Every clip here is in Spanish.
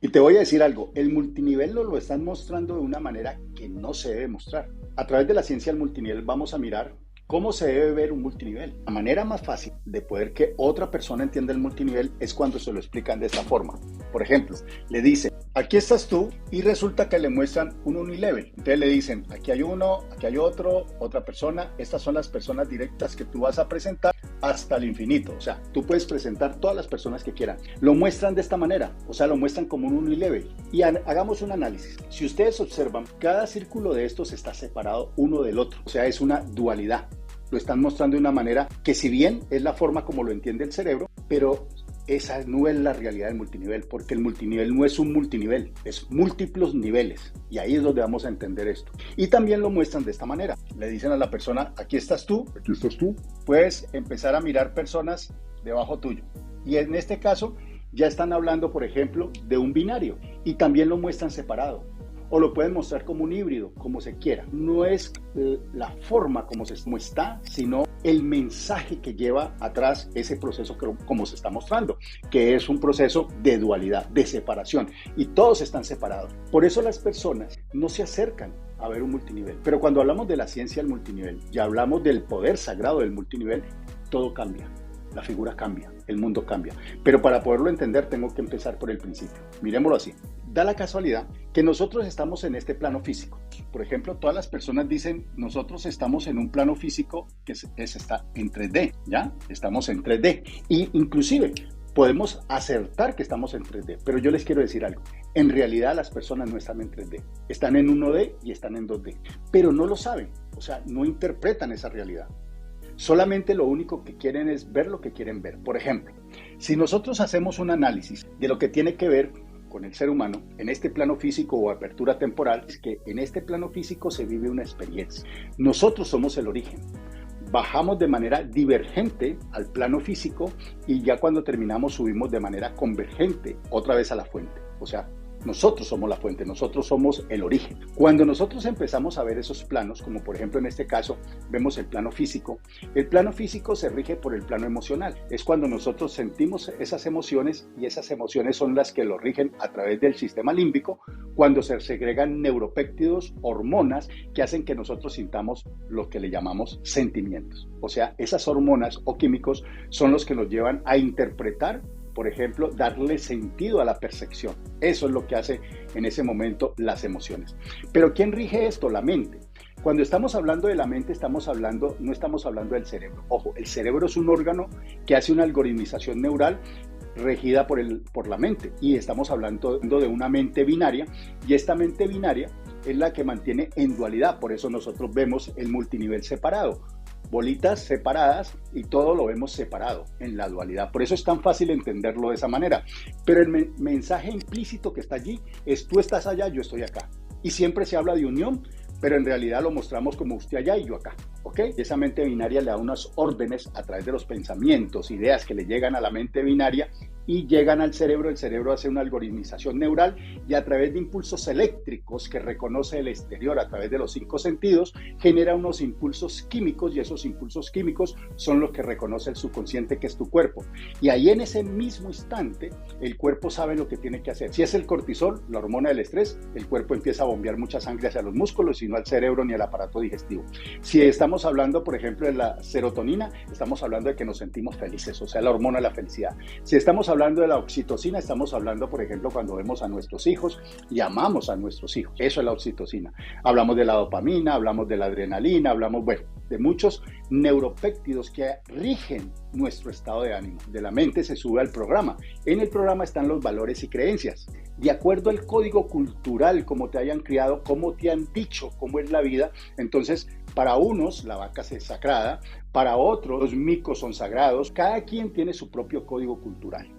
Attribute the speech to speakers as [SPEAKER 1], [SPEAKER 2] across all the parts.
[SPEAKER 1] Y te voy a decir algo, el multinivel nos lo están mostrando de una manera que no se debe mostrar. A través de la ciencia del multinivel vamos a mirar cómo se debe ver un multinivel. La manera más fácil de poder que otra persona entienda el multinivel es cuando se lo explican de esta forma. Por ejemplo, le dicen, aquí estás tú, y resulta que le muestran un unilevel. Entonces le dicen, aquí hay uno, aquí hay otro, otra persona. Estas son las personas directas que tú vas a presentar hasta el infinito. O sea, tú puedes presentar todas las personas que quieran. Lo muestran de esta manera, o sea, lo muestran como un unilevel. Y hagamos un análisis. Si ustedes observan, cada círculo de estos está separado uno del otro. O sea, es una dualidad. Lo están mostrando de una manera que, si bien es la forma como lo entiende el cerebro, pero esa no es la realidad del multinivel, porque el multinivel no es un multinivel, es múltiples niveles, y ahí es donde vamos a entender esto. Y también lo muestran de esta manera. Le dicen a la persona, aquí estás tú, puedes empezar a mirar personas debajo tuyo. Y en este caso ya están hablando, por ejemplo, de un binario, y también lo muestran separado. O lo pueden mostrar como un híbrido, como se quiera. No es la forma como está, sino el mensaje que lleva atrás ese proceso como se está mostrando, que es un proceso de dualidad, de separación, y todos están separados. Por eso las personas no se acercan a ver un multinivel. Pero cuando hablamos de la ciencia del multinivel y hablamos del poder sagrado del multinivel, todo cambia. La figura cambia, el mundo cambia. Pero para poderlo entender tengo que empezar por el principio. Miremoslo así. Da la casualidad que nosotros estamos en este plano físico. Por ejemplo, todas las personas dicen, nosotros estamos en un plano físico que está en 3D, ¿ya? Estamos en 3D. Y inclusive podemos acertar que estamos en 3D, pero yo les quiero decir algo. En realidad las personas no están en 3D. Están en 1D y están en 2D. Pero no lo saben, o sea, no interpretan esa realidad. Solamente lo único que quieren es ver lo que quieren ver. Por ejemplo, si nosotros hacemos un análisis de lo que tiene que ver con el ser humano en este plano físico o apertura temporal, es que en este plano físico se vive una experiencia. Nosotros somos el origen. Bajamos de manera divergente al plano físico y ya cuando terminamos subimos de manera convergente otra vez a la fuente. O sea, nosotros somos la fuente, nosotros somos el origen. Cuando nosotros empezamos a ver esos planos, como por ejemplo en este caso vemos el plano físico se rige por el plano emocional. Es cuando nosotros sentimos esas emociones y esas emociones son las que lo rigen a través del sistema límbico, cuando se segregan neuropéptidos, hormonas que hacen que nosotros sintamos lo que le llamamos sentimientos. O sea, esas hormonas o químicos son los que nos llevan a interpretar, por ejemplo, darle sentido a la percepción. Eso es lo que hace en ese momento las emociones. Pero ¿quién rige esto? La mente. Cuando estamos hablando de la mente, no estamos hablando del cerebro. Ojo, el cerebro es un órgano que hace una algoritmización neural regida por la mente. Y estamos hablando de una mente binaria. Y esta mente binaria es la que mantiene en dualidad. Por eso nosotros vemos el multinivel separado. Bolitas separadas y todo lo vemos separado en la dualidad. Por eso es tan fácil entenderlo de esa manera. Pero el mensaje implícito que está allí es: tú estás allá, yo estoy acá. Y siempre se habla de unión, pero en realidad lo mostramos como usted allá y yo acá. ¿Ok? Y esa mente binaria le da unas órdenes a través de los pensamientos, ideas que le llegan a la mente binaria y llegan al cerebro. El cerebro hace una algoritmización neural y a través de impulsos eléctricos que reconoce el exterior a través de los 5 sentidos, genera unos impulsos químicos, y esos impulsos químicos son los que reconoce el subconsciente, que es tu cuerpo. Y ahí en ese mismo instante, el cuerpo sabe lo que tiene que hacer. Si es el cortisol, la hormona del estrés, el cuerpo empieza a bombear mucha sangre hacia los músculos y no al cerebro ni al aparato digestivo. Si estamos hablando, por ejemplo, de la serotonina, estamos hablando de que nos sentimos felices, o sea, la hormona de la felicidad. Si estamos hablando de la oxitocina, estamos hablando, por ejemplo, cuando vemos a nuestros hijos y amamos a nuestros hijos. Eso es la oxitocina. Hablamos de la dopamina, hablamos de la adrenalina, hablamos, bueno, de muchos neuropéptidos que rigen nuestro estado de ánimo. De la mente se sube al programa. En el programa están los valores y creencias. De acuerdo al código cultural, como te hayan criado, cómo te han dicho cómo es la vida, entonces para unos la vaca es sagrada, para otros los micos son sagrados. Cada quien tiene su propio código cultural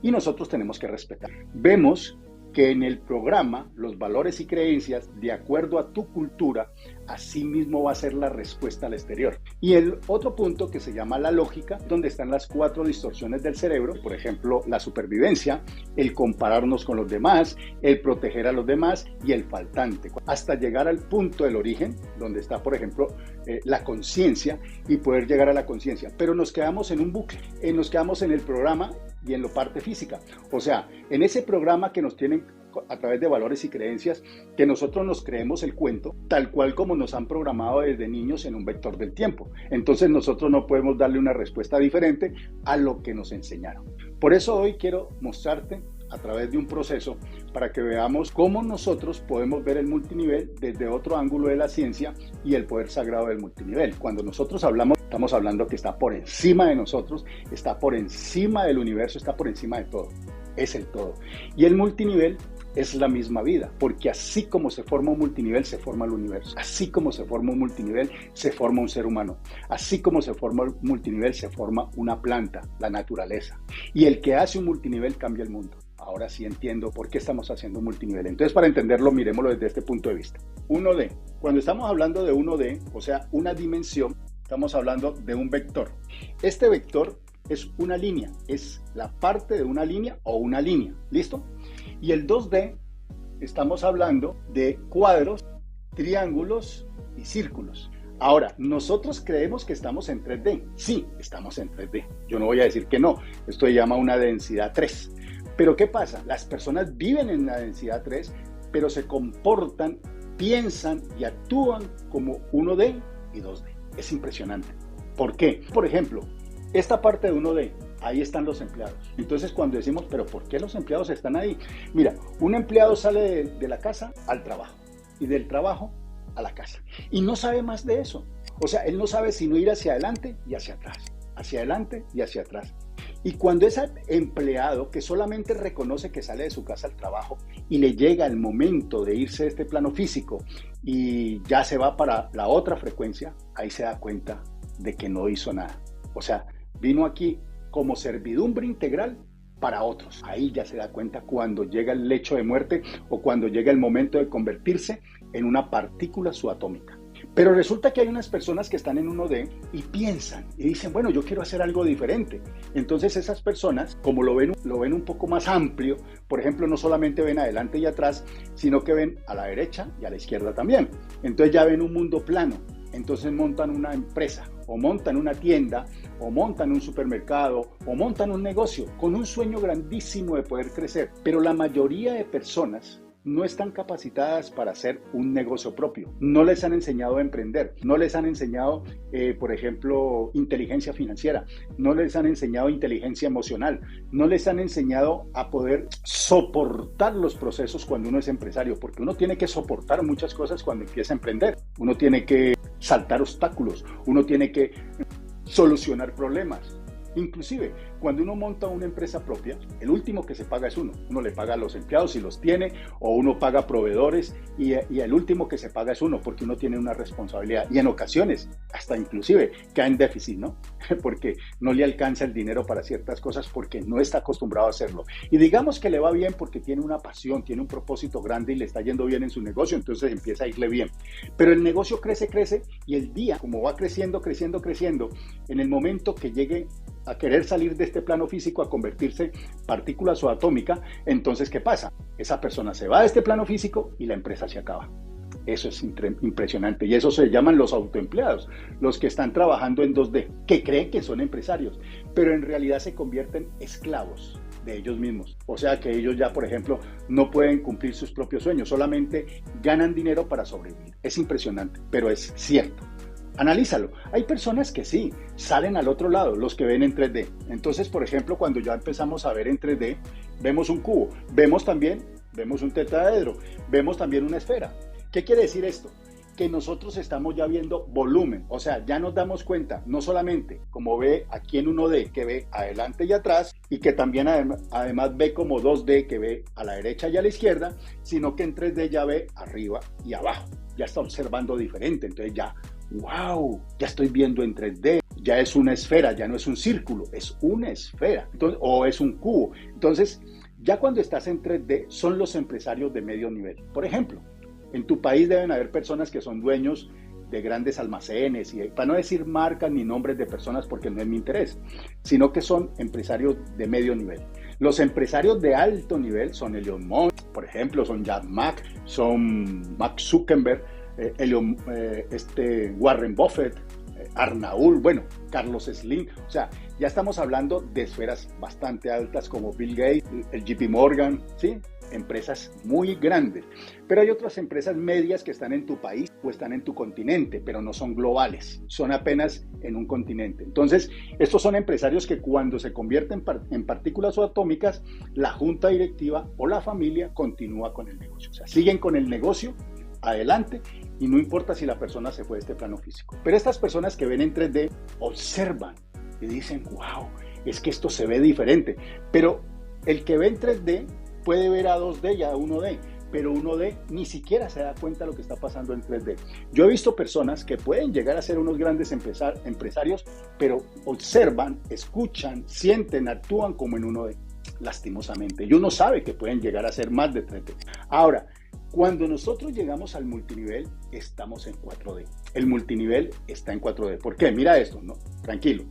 [SPEAKER 1] y nosotros tenemos que respetar. Vemos que en el programa los valores y creencias, de acuerdo a tu cultura, así mismo va a ser la respuesta al exterior. Y el otro punto que se llama la lógica, donde están las 4 distorsiones del cerebro, por ejemplo, la supervivencia, el compararnos con los demás, el proteger a los demás y el faltante, hasta llegar al punto del origen, donde está, por ejemplo, la conciencia, y poder llegar a la conciencia. Pero nos quedamos en un bucle, nos quedamos en el programa y en la parte física. O sea, en ese programa que nos tienen a través de valores y creencias, que nosotros nos creemos el cuento, tal cual como nos han programado desde niños en un vector del tiempo. Entonces nosotros no podemos darle una respuesta diferente a lo que nos enseñaron. Por eso hoy quiero mostrarte a través de un proceso para que veamos cómo nosotros podemos ver el multinivel desde otro ángulo de la ciencia y el poder sagrado del multinivel. Cuando nosotros hablamos, estamos hablando que está por encima de nosotros, está por encima del universo, está por encima de todo, es el todo. Y el multinivel es la misma vida, porque así como se forma un multinivel, se forma el universo. Así como se forma un multinivel, se forma un ser humano. Así como se forma un multinivel, se forma una planta, la naturaleza. Y el que hace un multinivel cambia el mundo. Ahora sí entiendo por qué estamos haciendo un multinivel. Entonces, para entenderlo, miremoslo desde este punto de vista. 1D. Cuando estamos hablando de 1D, o sea, una dimensión, estamos hablando de un vector. Este vector es una línea, es la parte de una línea o una línea. ¿Listo? Y el 2D, estamos hablando de cuadros, triángulos y círculos. Ahora, nosotros creemos que estamos en 3D. Sí, estamos en 3D. Yo no voy a decir que no. Esto se llama una densidad 3. Pero ¿qué pasa? Las personas viven en la densidad 3, pero se comportan, piensan y actúan como 1D y 2D. Es impresionante. ¿Por qué? Por ejemplo, esta parte de 1D, ahí están los empleados. Entonces cuando decimos, ¿pero por qué los empleados están ahí? Mira, un empleado sale de la casa al trabajo y del trabajo a la casa. Y no sabe más de eso. O sea, él no sabe sino ir hacia adelante y hacia atrás. Hacia adelante y hacia atrás. Y cuando ese empleado que solamente reconoce que sale de su casa al trabajo y le llega el momento de irse de este plano físico y ya se va para la otra frecuencia, ahí se da cuenta de que no hizo nada. O sea, vino aquí como servidumbre integral para otros. Ahí ya se da cuenta cuando llega el lecho de muerte o cuando llega el momento de convertirse en una partícula subatómica. Pero resulta que hay unas personas que están en 1D y piensan y dicen, bueno, yo quiero hacer algo diferente. Entonces esas personas, como lo ven un poco más amplio, por ejemplo, no solamente ven adelante y atrás, sino que ven a la derecha y a la izquierda también. Entonces ya ven un mundo plano. Entonces montan una empresa, o montan una tienda, o montan un supermercado, o montan un negocio, con un sueño grandísimo de poder crecer. Pero la mayoría de personas no están capacitadas para hacer un negocio propio. No les han enseñado a emprender, no les han enseñado, por ejemplo, inteligencia financiera, no les han enseñado inteligencia emocional, no les han enseñado a poder soportar los procesos cuando uno es empresario, porque uno tiene que soportar muchas cosas cuando empieza a emprender. Uno tiene que saltar obstáculos, uno tiene que solucionar problemas. Inclusive, cuando uno monta una empresa propia, el último que se paga es uno. Uno le paga a los empleados si los tiene, o uno paga proveedores y el último que se paga es uno, porque uno tiene una responsabilidad. Y en ocasiones, hasta inclusive, cae en déficit, ¿no? Porque no le alcanza el dinero para ciertas cosas porque no está acostumbrado a hacerlo. Y digamos que le va bien porque tiene una pasión, tiene un propósito grande y le está yendo bien en su negocio, entonces empieza a irle bien. Pero el negocio crece y el día, como va creciendo, en el momento que llegue a querer salir de este plano físico, a convertirse en partícula subatómica, entonces ¿qué pasa? Esa persona se va de este plano físico y la empresa se acaba. Eso es impresionante y eso se llaman los autoempleados, los que están trabajando en 2D, que creen que son empresarios, pero en realidad se convierten esclavos de ellos mismos. O sea que ellos ya, por ejemplo, no pueden cumplir sus propios sueños, solamente ganan dinero para sobrevivir. Es impresionante, pero es cierto. Analízalo. Hay personas que sí, salen al otro lado, los que ven en 3D. Entonces, por ejemplo, cuando ya empezamos a ver en 3D, vemos un cubo, vemos un tetraedro, vemos también una esfera. ¿Qué quiere decir esto? Que nosotros estamos ya viendo volumen, o sea, ya nos damos cuenta, no solamente como ve aquí en 1D, que ve adelante y atrás, y que también además ve como 2D, que ve a la derecha y a la izquierda, sino que en 3D ya ve arriba y abajo, ya está observando diferente, entonces ya, wow, ya estoy viendo en 3D, ya es una esfera, ya no es un círculo, es una esfera, entonces, o es un cubo. Entonces, ya cuando estás en 3D, son los empresarios de medio nivel. Por ejemplo, en tu país deben haber personas que son dueños de grandes almacenes, y para no decir marcas ni nombres de personas porque no es mi interés, sino que son empresarios de medio nivel. Los empresarios de alto nivel son Elon Musk, por ejemplo, son Jack Ma, son Mark Zuckerberg, Warren Buffett, Arnaúl, bueno, Carlos Slim, o sea, ya estamos hablando de esferas bastante altas como Bill Gates, el JP Morgan, ¿sí? Empresas muy grandes, pero hay otras empresas medias que están en tu país o están en tu continente, pero no son globales, son apenas en un continente. Entonces, estos son empresarios que cuando se convierten en partículas subatómicas, la junta directiva o la familia continúa con el negocio, o sea, siguen con el negocio adelante y no importa si la persona se fue de este plano físico. Pero estas personas que ven en 3D observan y dicen, wow, es que esto se ve diferente, pero el que ve en 3D puede ver a 2D y a 1D, pero 1D ni siquiera se da cuenta de lo que está pasando en 3D. Yo he visto personas que pueden llegar a ser unos grandes empresarios, pero observan, escuchan, sienten, actúan como en 1D, lastimosamente. Y uno sabe que pueden llegar a ser más de 3D. Ahora, cuando nosotros llegamos al multinivel, estamos en 4D. El multinivel está en 4D. ¿Por qué? Mira esto, ¿no? Tranquilo.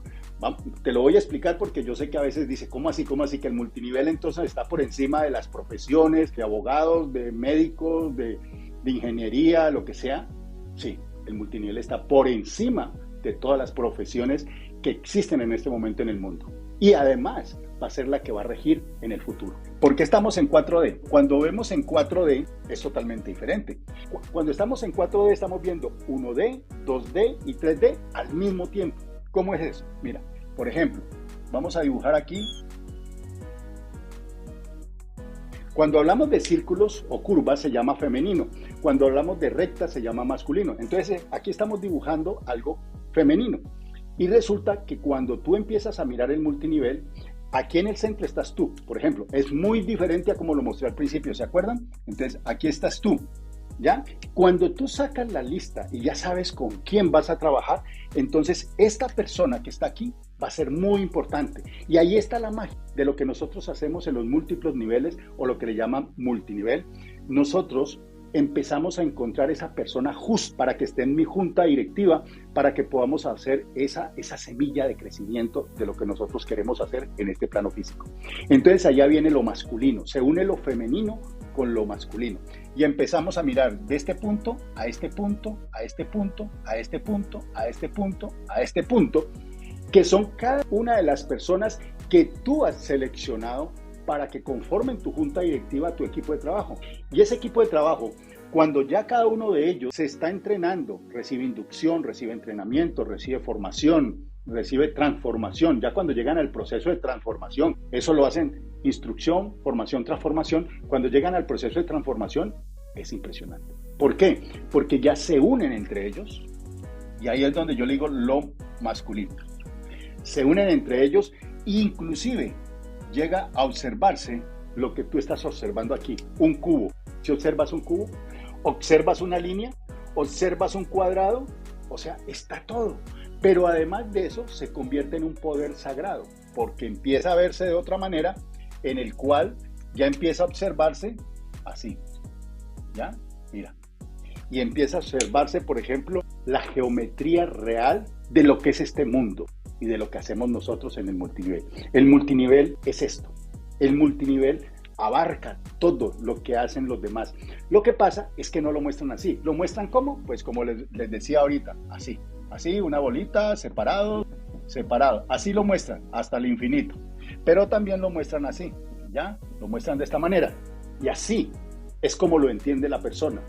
[SPEAKER 1] Te lo voy a explicar porque yo sé que a veces dice, ¿cómo así? ¿Cómo así? Que el multinivel entonces está por encima de las profesiones, de abogados, de médicos, de ingeniería, lo que sea. Sí, el multinivel está por encima de todas las profesiones que existen en este momento en el mundo. Y además va a ser la que va a regir en el futuro. ¿Por qué estamos en 4D? Cuando vemos en 4D es totalmente diferente. Cuando estamos en 4D estamos viendo 1D, 2D y 3D al mismo tiempo. ¿Cómo es eso? Mira, por ejemplo, vamos a dibujar aquí. Cuando hablamos de círculos o curvas se llama femenino. Cuando hablamos de rectas se llama masculino. Entonces aquí estamos dibujando algo femenino. Y resulta que cuando tú empiezas a mirar el multinivel, aquí en el centro estás tú. Por ejemplo, es muy diferente a como lo mostré al principio, ¿se acuerdan? Entonces aquí estás tú. ¿Ya? Cuando tú sacas la lista y ya sabes con quién vas a trabajar, entonces esta persona que está aquí va a ser muy importante. Y ahí está la magia de lo que nosotros hacemos en los múltiplos niveles o lo que le llaman multinivel. Nosotros empezamos a encontrar esa persona justa para que esté en mi junta directiva, para que podamos hacer esa semilla de crecimiento de lo que nosotros queremos hacer en este plano físico. Entonces allá viene lo masculino, se une lo femenino con lo masculino y empezamos a mirar de este punto a este punto, a este punto, a este punto, a este punto, a este punto, que son cada una de las personas que tú has seleccionado para que conformen tu junta directiva, tu equipo de trabajo. Y ese equipo de trabajo, cuando ya cada uno de ellos se está entrenando, recibe inducción, recibe entrenamiento, recibe formación, recibe transformación, ya cuando llegan al proceso de transformación, eso lo hacen instrucción, formación, transformación, cuando llegan al proceso de transformación es impresionante. ¿Por qué? Porque ya se unen entre ellos y ahí es donde yo le digo lo masculino. Se unen entre ellos e inclusive llega a observarse lo que tú estás observando aquí, un cubo. Si observas un cubo, observas una línea, observas un cuadrado, o sea, está todo. Pero además de eso, se convierte en un poder sagrado, porque empieza a verse de otra manera, en el cual ya empieza a observarse así, ¿ya? Mira. Y empieza a observarse, por ejemplo, la geometría real de lo que es este mundo y de lo que hacemos nosotros en el multinivel. El multinivel es esto. El multinivel abarca todo lo que hacen los demás. Lo que pasa es que no lo muestran así. ¿Lo muestran cómo? Pues como les decía ahorita, así. Así, una bolita, separado. Así lo muestran, hasta el infinito. Pero también lo muestran así, ¿ya? Lo muestran de esta manera. Y así es como lo entiende la persona.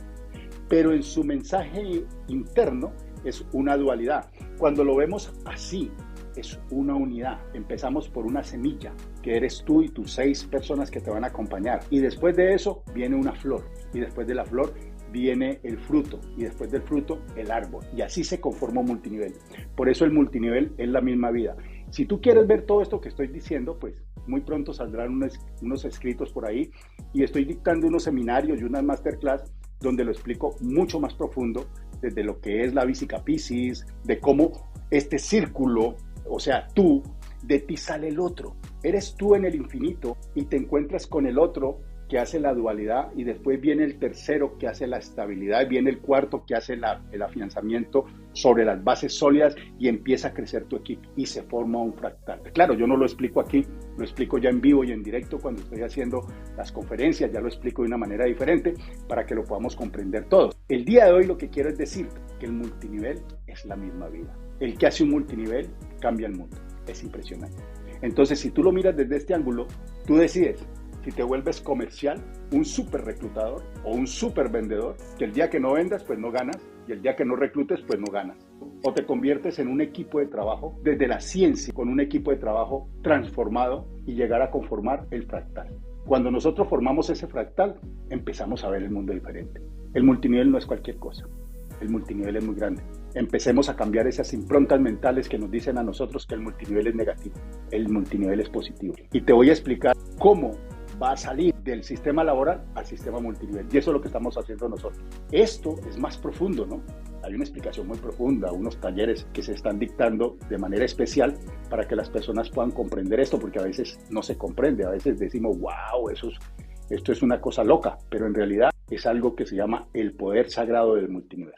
[SPEAKER 1] Pero en su mensaje interno es una dualidad. Cuando lo vemos así, es una unidad. Empezamos por una semilla, que eres tú y tus 6 personas que te van a acompañar. Y después de eso viene una flor. Y después de la flor viene el fruto. Y después del fruto, el árbol. Y así se conforma un multinivel. Por eso el multinivel es la misma vida. Si tú quieres ver todo esto que estoy diciendo, pues muy pronto saldrán unos escritos por ahí. Y estoy dictando unos seminarios y unas masterclass donde lo explico mucho más profundo, desde lo que es la física Piscis, de cómo este círculo, o sea, tú, de ti sale el otro. Eres tú en el infinito y te encuentras con el otro que hace la dualidad y después viene el tercero que hace la estabilidad, viene el cuarto que hace el afianzamiento sobre las bases sólidas y empieza a crecer tu equipo y se forma un fractal. Claro, yo no lo explico aquí, lo explico ya en vivo y en directo cuando estoy haciendo las conferencias, ya lo explico de una manera diferente para que lo podamos comprender todos. El día de hoy lo que quiero es decirte que el multinivel es la misma vida. El que hace un multinivel cambia el mundo. Es impresionante. Entonces, si tú lo miras desde este ángulo, tú decides si te vuelves comercial, un súper reclutador o un súper vendedor, que el día que no vendas, pues no ganas, y el día que no reclutes, pues no ganas. O te conviertes en un equipo de trabajo desde la ciencia, con un equipo de trabajo transformado y llegar a conformar el fractal. Cuando nosotros formamos ese fractal, empezamos a ver el mundo diferente. El multinivel no es cualquier cosa. El multinivel es muy grande. Empecemos a cambiar esas improntas mentales que nos dicen a nosotros que el multinivel es negativo. El multinivel es positivo. Y te voy a explicar cómo va a salir del sistema laboral al sistema multinivel. Y eso es lo que estamos haciendo nosotros. Esto es más profundo, ¿no? Hay una explicación muy profunda, unos talleres que se están dictando de manera especial para que las personas puedan comprender esto, porque a veces no se comprende. A veces decimos, wow, esto es una cosa loca, pero en realidad es algo que se llama el poder sagrado del multinivel.